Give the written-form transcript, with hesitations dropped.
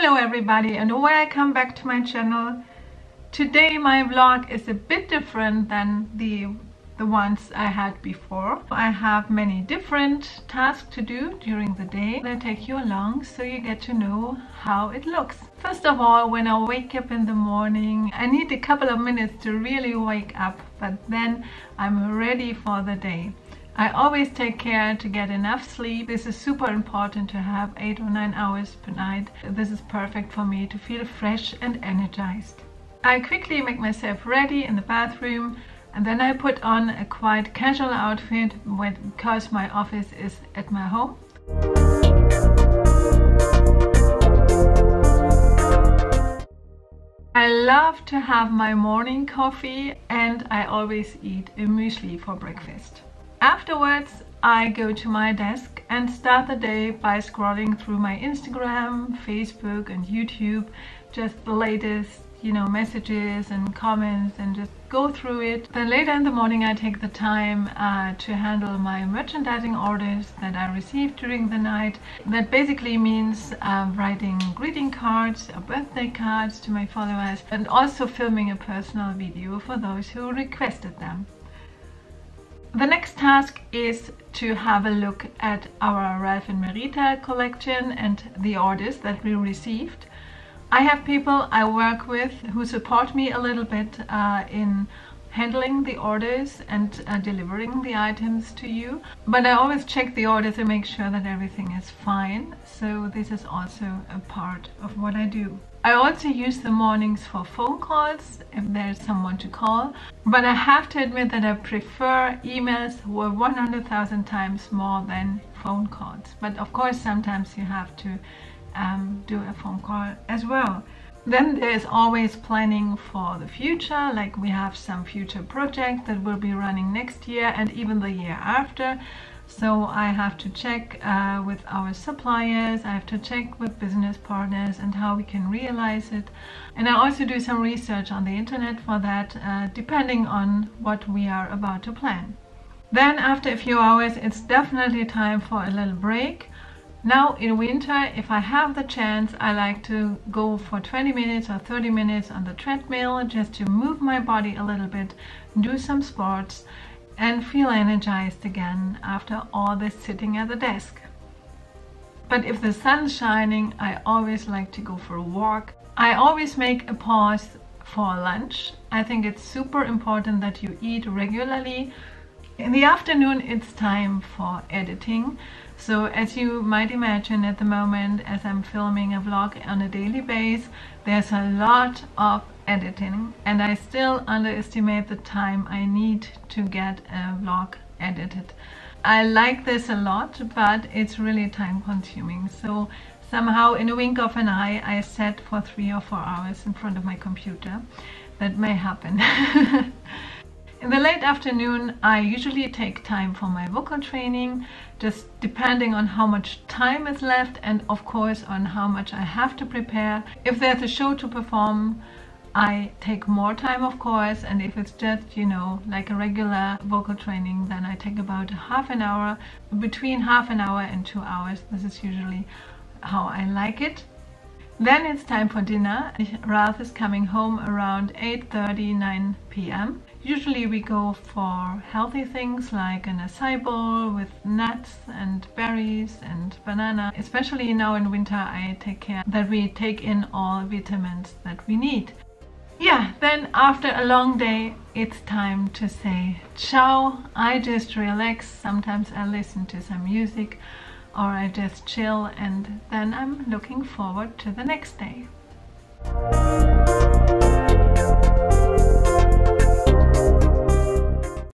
Hello everybody and welcome back to my channel. Today my vlog is a bit different than the ones I had before. I have many different tasks to do during the day. I'll take you along so you get to know how it looks. First of all, when I wake up in the morning, I need a couple of minutes to really wake up, but then I'm ready for the day. I always take care to get enough sleep. This is super important to have 8 or 9 hours per night. This is perfect for me to feel fresh and energized. I quickly make myself ready in the bathroom and then I put on a quite casual outfit because my office is at my home. I love to have my morning coffee and I always eat a muesli for breakfast. Afterwards, I go to my desk and start the day by scrolling through my Instagram, Facebook and YouTube, just the latest, messages and comments, and just go through it. Then later in the morning I take the time to handle my merchandising orders that I received during the night. That basically means writing greeting cards or birthday cards to my followers and also filming a personal video for those who requested them. The next task is to have a look at our Ralph and Merita collection and the orders that we received. I have people I work with who support me a little bit in handling the orders and delivering the items to you, but I always check the orders and make sure that everything is fine, so this is also a part of what I do. I also use the mornings for phone calls if there's someone to call, but I have to admit that I prefer emails 100,000 times more than phone calls. But of course sometimes you have to do a phone call as well. Then there's always planning for the future, like we have some future projects that will be running next year and even the year after. So I have to check with our suppliers, I have to check with business partners and how we can realize it. And I also do some research on the internet for that, depending on what we are about to plan. Then after a few hours, it's definitely time for a little break. Now in winter, if I have the chance, I like to go for 20 minutes or 30 minutes on the treadmill just to move my body a little bit, do some sports and feel energized again after all this sitting at the desk. But if the sun's shining, I always like to go for a walk. I always make a pause for lunch. I think it's super important that you eat regularly. In the afternoon, it's time for editing. So as you might imagine at the moment, as I'm filming a vlog on a daily basis, there's a lot of editing and I still underestimate the time I need to get a vlog edited. I like this a lot, but it's really time consuming. So somehow in a wink of an eye, I sat for 3 or 4 hours in front of my computer. That may happen. In the late afternoon, I usually take time for my vocal training, just depending on how much time is left and of course on how much I have to prepare. If there's a show to perform, I take more time of course, and if it's just, like a regular vocal training, then I take about half an hour, between half an hour and 2 hours. This is usually how I like it. Then it's time for dinner. Ralph is coming home around 8:30, 9 p.m. Usually we go for healthy things like an acai bowl with nuts and berries and banana. Especially now in winter, I take care that we take in all vitamins that we need. Yeah, then after a long day, it's time to say ciao. I just relax. Sometimes I listen to some music or I just chill, and then I'm looking forward to the next day.